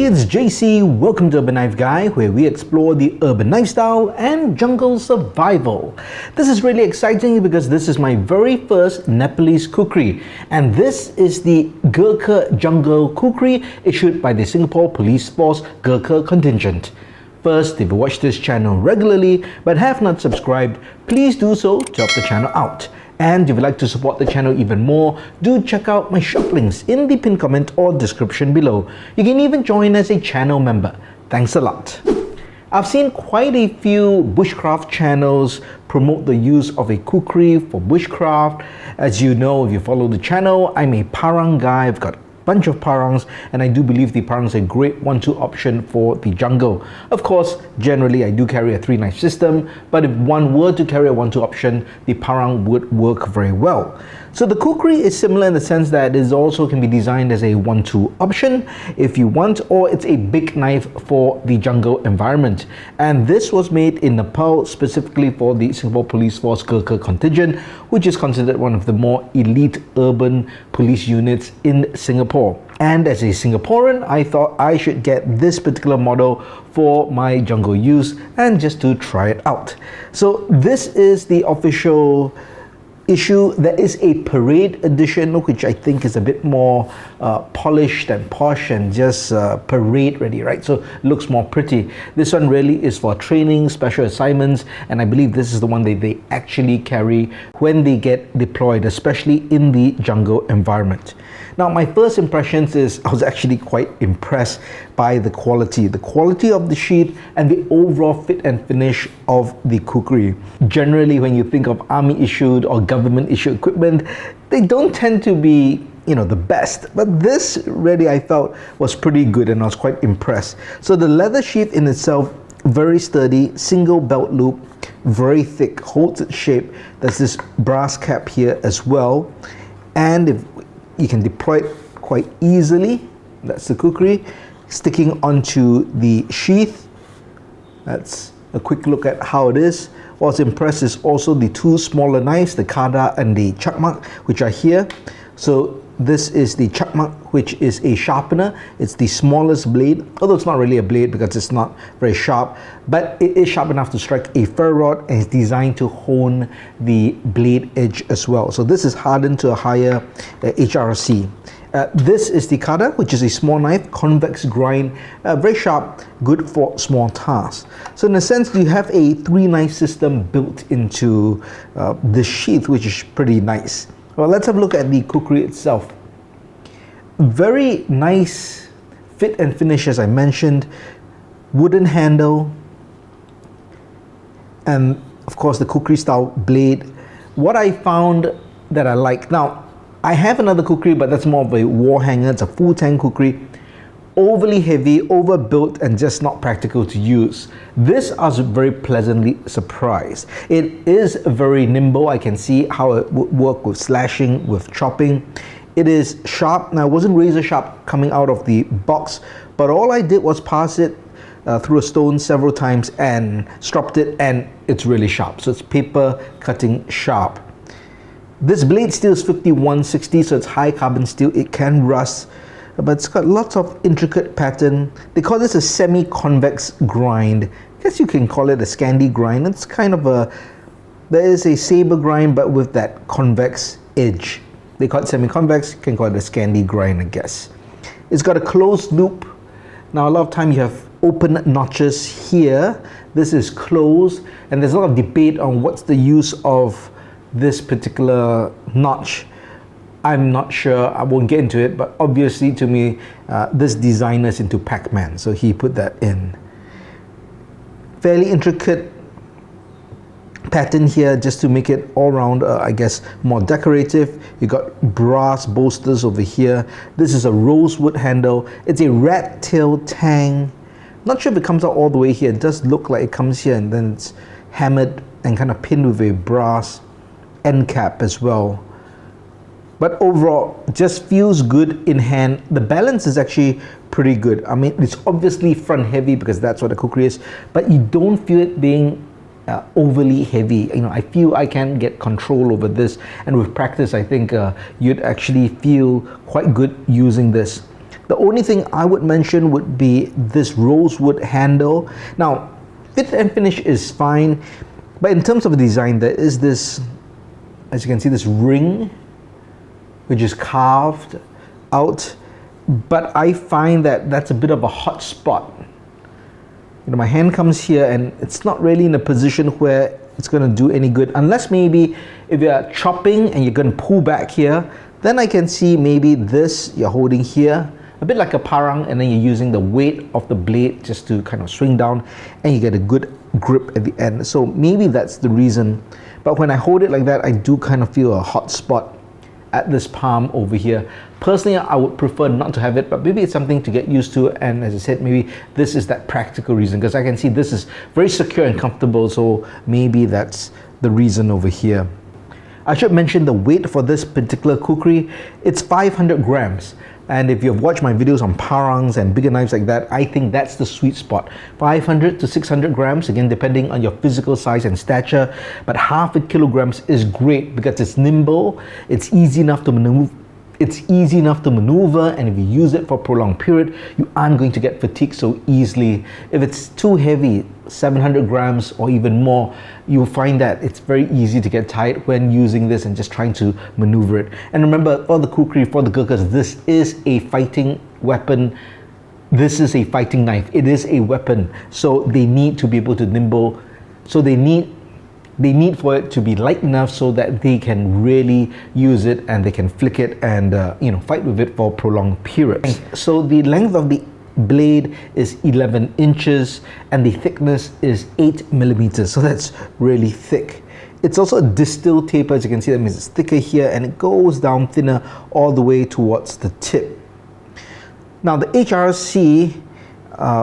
Hey, it's JC. Welcome to Urban Knife Guy, where we explore the urban lifestyle and jungle survival. This is really exciting because this is my very first Nepalese kukri, and this is the Gurkha Jungle Khukuri issued by the Singapore Police Force Gurkha Contingent. First, if you watch this channel regularly but have not subscribed, please do so to help the channel out. And if you'd like to support the channel even more, do check out my shop links in the pinned comment or description below. You can even join as a channel member. Thanks a lot. I've seen quite a few bushcraft channels promote the use of a kukri for bushcraft. As you know, if you follow the channel, I'm a parang guy. I've got bunch of parangs, and I do believe the parang is a great 1-2 option for the jungle. Of course, generally I do carry a 3-knife system, but if one were to carry a 1-2 option, the parang would work very well. So the kukri is similar in the sense that it also can be designed as a 1-2 option if you want, or it's a big knife for the jungle environment. And this was made in Nepal specifically for the Singapore Police Force Gurkha Contingent, which is considered one of the more elite urban police units in Singapore. And as a Singaporean, I thought I should get this particular model for my jungle use and just to try it out. So this is the official issue. There is a parade edition, which I think is a bit more polished and posh and just parade ready, right? So looks more pretty. This one really is for training, special assignments, and I believe this is the one that they actually carry when they get deployed, especially in the jungle environment. Now, my first impressions is I was actually quite impressed by the quality of the sheath and the overall fit and finish of the kukri. Generally, when you think of army issued or government issued equipment, they don't tend to be, the best, but this really I felt was pretty good, and I was quite impressed. So the leather sheath in itself, very sturdy, single belt loop, very thick, holds its shape. There's this brass cap here as well, and if you can deploy it quite easily. That's the kukri sticking onto the sheath. That's a quick look at how it is. What's impressed is also the two smaller knives, the Karda and the Chakmak, which are here. So this is the Chakmak, which is a sharpener. It's the smallest blade, although it's not really a blade because it's not very sharp, but it is sharp enough to strike a ferro rod, and it's designed to hone the blade edge as well. So this is hardened to a higher HRC. This is the Karda, which is a small knife, convex grind, very sharp, good for small tasks. So in a sense, you have a 3-knife system built into this sheath, which is pretty nice. Well, let's have a look at the kukri itself. Very nice fit and finish, as I mentioned. Wooden handle, and of course the kukri style blade. What I found that I like, now I have another kukri, but that's more of a war hanger. It's a full tang kukri. Overly heavy, overbuilt, and just not practical to use. This I was very pleasantly surprised. It is very nimble. I can see how it would work with slashing, with chopping. It is sharp. Now, it wasn't razor sharp coming out of the box, but all I did was pass it through a stone several times and stropped it, and it's really sharp. So it's paper cutting sharp. This blade steel is 5160, so it's high carbon steel. It can rust, but it's got lots of intricate pattern. They call this a semi-convex grind. I guess you can call it a Scandi grind. It's kind of there is a saber grind, but with that convex edge. They call it semi-convex, you can call it a Scandi grind, I guess. It's got a closed loop. Now, a lot of time you have open notches here. This is closed, and there's a lot of debate on what's the use of this particular notch. I'm not sure, I won't get into it, but obviously to me, this designer's into Pac-Man, so he put that in. Fairly intricate pattern here just to make it all round, I guess, more decorative. You got brass bolsters over here. This is a rosewood handle. It's a rat tail tang. Not sure if it comes out all the way here. It does look like it comes here and then it's hammered and kind of pinned with a brass end cap as well. But overall, just feels good in hand. The balance is actually pretty good. I mean, it's obviously front heavy because that's what the kukri is, but you don't feel it being overly heavy. I feel I can get control over this, and with practice, I think you'd actually feel quite good using this. The only thing I would mention would be this rosewood handle. Now, fit and finish is fine, but in terms of design, there is this, as you can see, this ring which is carved out, but I find that that's a bit of a hot spot. You know, my hand comes here and it's not really in a position where it's going to do any good, unless maybe if you're chopping and you're going to pull back here, then I can see maybe this you're holding here, a bit like a parang, and then you're using the weight of the blade just to kind of swing down and you get a good grip at the end. So maybe that's the reason. But when I hold it like that, I do kind of feel a hot spot at this palm over here. Personally, I would prefer not to have it, but maybe it's something to get used to, and as I said, maybe this is that practical reason, because I can see this is very secure and comfortable, so maybe that's the reason over here. I should mention the weight for this particular kukri. It's 500 grams. And if you've watched my videos on parangs and bigger knives like that, I think that's the sweet spot. 500 to 600 grams, again, depending on your physical size and stature. But half a kilograms is great because it's nimble, it's easy enough to maneuver. And if you use it for a prolonged period, you aren't going to get fatigued so easily. If it's too heavy, 700 grams or even more, you'll find that it's very easy to get tired when using this and just trying to maneuver it. And remember, for the kukri, for the Gurkhas, this is a fighting weapon. This is a fighting knife. It is a weapon. So they need to be able to nimble. So they need for it to be light enough so that they can really use it and they can flick it and fight with it for prolonged periods. So the length of the blade is 11 inches and the thickness is 8 millimeters. So that's really thick. It's also a distal taper, as you can see. That means it's thicker here and it goes down thinner all the way towards the tip. Now the HRC,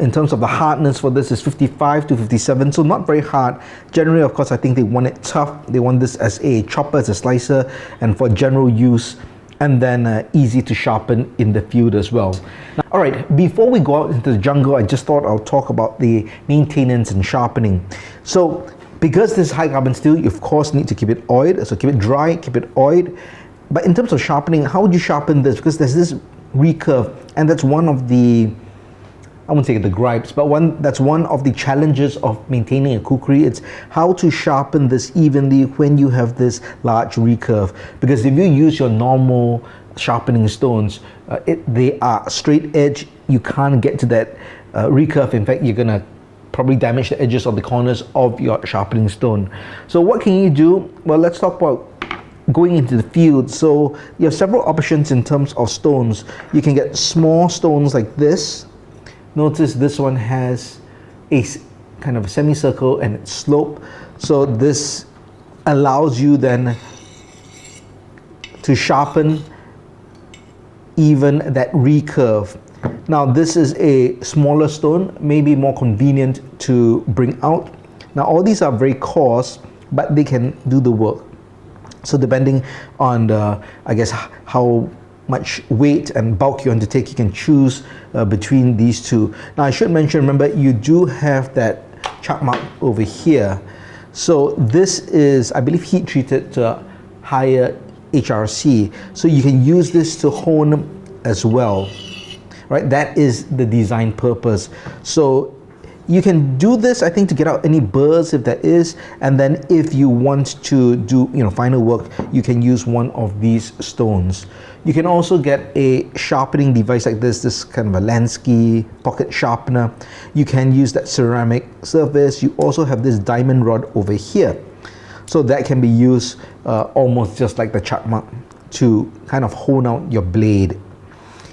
in terms of the hardness for this, is 55 to 57, so not very hard. Generally, of course, I think they want it tough. They want this as a chopper, as a slicer, and for general use, and then easy to sharpen in the field as well. Now, all right, before we go out into the jungle, I just thought I'll talk about the maintenance and sharpening. So because this is high carbon steel, you of course need to keep it oiled, so keep it dry, keep it oiled. But in terms of sharpening, how would you sharpen this? Because there's this recurve, and that's one of the, I wouldn't say the gripes, but that's one of the challenges of maintaining a kukri. It's how to sharpen this evenly when you have this large recurve. Because if you use your normal sharpening stones, they are straight edge. You can't get to that recurve. In fact, you're gonna probably damage the edges of the corners of your sharpening stone. So what can you do? Well, let's talk about going into the field. So you have several options in terms of stones. You can get small stones like this. Notice this one has a kind of a semicircle and it's slope. So this allows you then to sharpen even that recurve. Now this is a smaller stone, maybe more convenient to bring out. Now all these are very coarse, but they can do the work. So depending on I guess how much weight and bulk you want to take, you can choose between these two. Now I should mention, remember, you do have that Chakmak over here. So this is, I believe, heat treated to higher HRC. So you can use this to hone as well, right? That is the design purpose. So you can do this, I think, to get out any burrs if there is, and then if you want to do final work, you can use one of these stones. You can also get a sharpening device like this kind of a Lansky pocket sharpener. You can use that ceramic surface. You also have this diamond rod over here, so that can be used almost just like the Chakmak to kind of hone out your blade.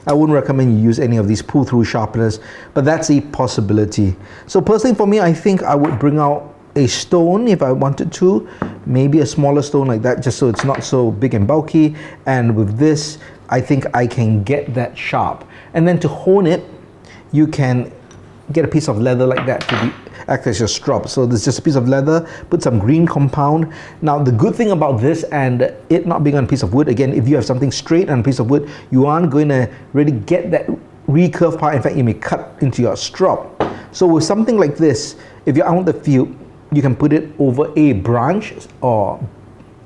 I wouldn't recommend you use any of these pull-through sharpeners, but that's a possibility. So personally for me, I think I would bring out a stone if I wanted to, maybe a smaller stone like that, just so it's not so big and bulky. And with this, I think I can get that sharp. And then to hone it, you can get a piece of leather like that to act as your strop. So there's just a piece of leather, put some green compound. Now the good thing about this and it not being on a piece of wood, again, if you have something straight on a piece of wood, you aren't going to really get that recurve part. In fact, you may cut into your strop. So with something like this, if you're out in the field, you can put it over a branch or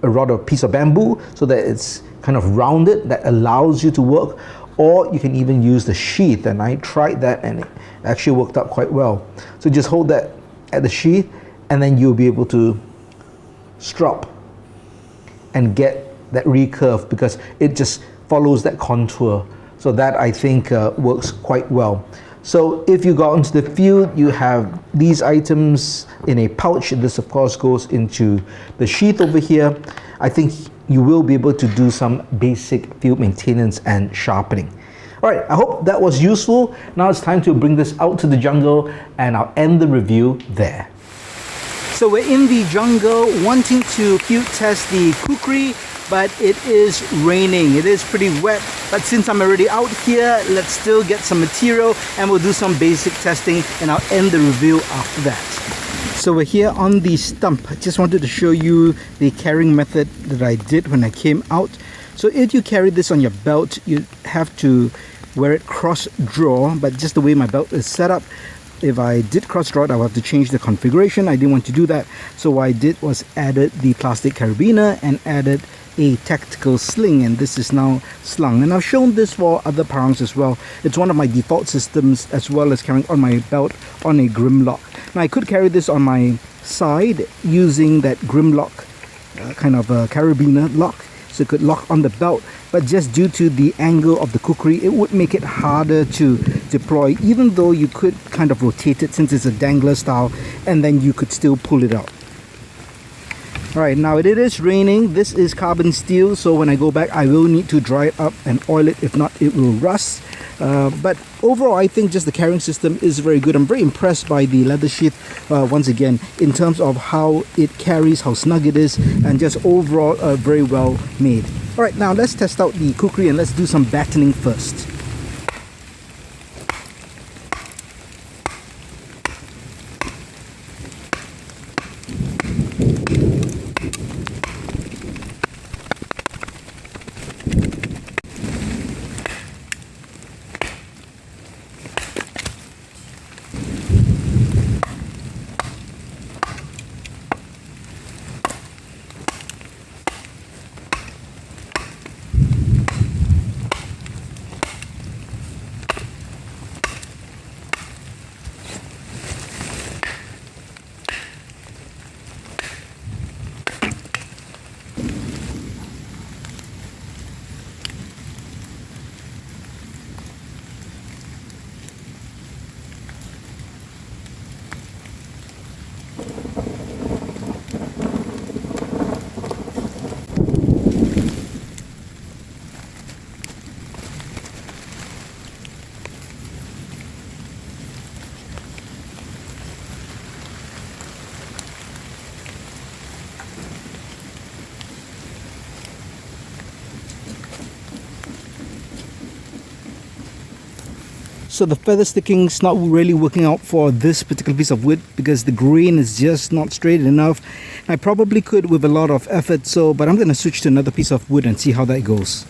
a rod or piece of bamboo so that it's kind of rounded, that allows you to work. or you can even use the sheath, and I tried that and it actually worked out quite well. So just hold that at the sheath and then you'll be able to strop and get that recurve because it just follows that contour. So that I think works quite well. So if you go out into the field, you have these items in a pouch. This of course goes into the sheath over here. I think you will be able to do some basic field maintenance and sharpening. All right, I hope that was useful. Now it's time to bring this out to the jungle and I'll end the review there. So we're in the jungle wanting to field test the kukri, but it is raining. It is pretty wet, but since I'm already out here, let's still get some material and we'll do some basic testing and I'll end the review after that. So we're here on the stump. I just wanted to show you the carrying method that I did when I came out. So if you carry this on your belt, you have to wear it cross draw, but just the way my belt is set up, if I did cross draw it, I would have to change the configuration. I didn't want to do that. So what I did was added the plastic carabiner and added a tactical sling, and this is now slung. And I've shown this for other parangs as well. It's one of my default systems, as well as carrying on my belt on a grimlock. Now I could carry this on my side using that grimlock kind of a carabiner lock, so it could lock on the belt, but just due to the angle of the kukri, it would make it harder to deploy, even though you could kind of rotate it since it's a dangler style, and then you could still pull it out. Alright, now it is raining. This is carbon steel, so when I go back I will need to dry it up and oil it, if not it will rust. But overall I think just the carrying system is very good. I'm very impressed by the leather sheath once again, in terms of how it carries, how snug it is, and just overall very well made. Alright, now let's test out the kukri and let's do some battening first. So the feather sticking is not really working out for this particular piece of wood because the grain is just not straight enough. I probably could with a lot of effort, but I'm going to switch to another piece of wood and see how that goes.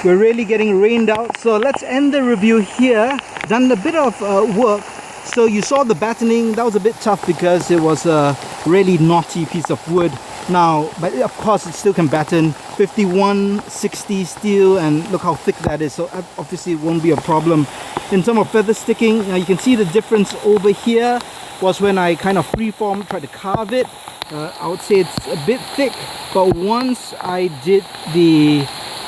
we're really getting rained out. So let's end the review here. Done a bit of work. So you saw the battening, that was a bit tough because it was a really knotty piece of wood. Now, but of course it still can batten. 5160 steel, and look how thick that is, so obviously it won't be a problem. In terms of feather sticking, now you can see the difference over here was when I kind of freeform tried to carve it. I would say it's a bit thick, but once I did the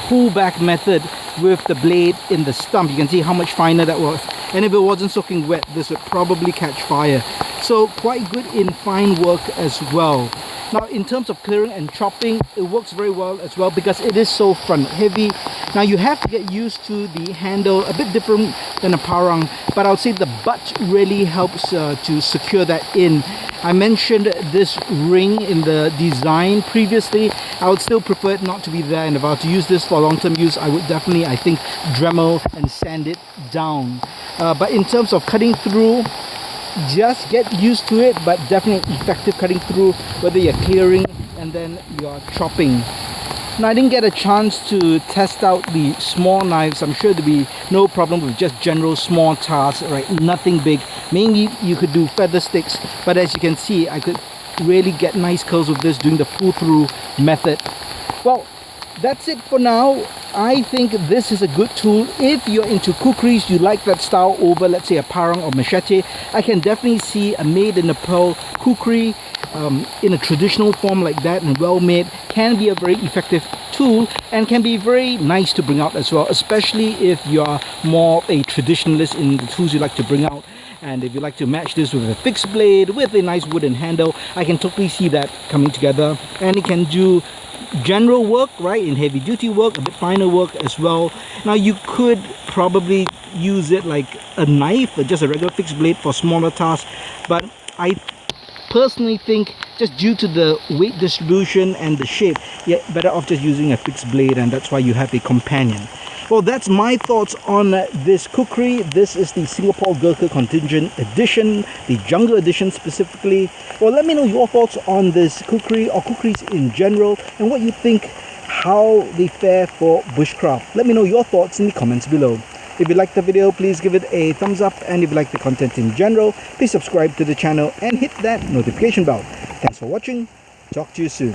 pullback method with the blade in the stump, you can see how much finer that was. And if it wasn't soaking wet, this would probably catch fire. So quite good in fine work as well. Now in terms of clearing and chopping, it works very well as well because it is so front heavy. Now you have to get used to the handle, a bit different than a parang, but I would say the butt really helps to secure that in. I mentioned this ring in the design previously. I would still prefer it not to be there, and if I were to use this for long-term use, I would definitely, I think, Dremel and sand it down. But in terms of cutting through, just get used to it, but definitely effective cutting through, whether you're clearing and then you're chopping. Now I didn't get a chance to test out the small knives. I'm sure there'll be no problem with just general small tasks, right? Nothing big. Mainly you could do feather sticks, but as you can see, I could really get nice curls with this doing the pull through method. Well, that's it for now. I think this is a good tool if you're into kukris, you like that style over, let's say, a parang or machete. I can definitely see a made in Nepal kukri in a traditional form like that and well made can be a very effective tool and can be very nice to bring out as well, especially if you're more a traditionalist in the tools you like to bring out. And if you like to match this with a fixed blade with a nice wooden handle, I can totally see that coming together. And it can do general work, right, in heavy duty work, a bit finer work as well. Now you could probably use it like a knife or just a regular fixed blade for smaller tasks, but I personally think just due to the weight distribution and the shape, you're better off just using a fixed blade, and that's why you have a companion. Well, that's my thoughts on this kukri. This is the Singapore Gurkha Contingent edition, the Jungle edition specifically. Well, let me know your thoughts on this kukri or kukris in general and what you think, how they fare for bushcraft. Let me know your thoughts in the comments below. If you liked the video, please give it a thumbs up, and if you like the content in general, please subscribe to the channel and hit that notification bell. Thanks for watching. Talk to you soon.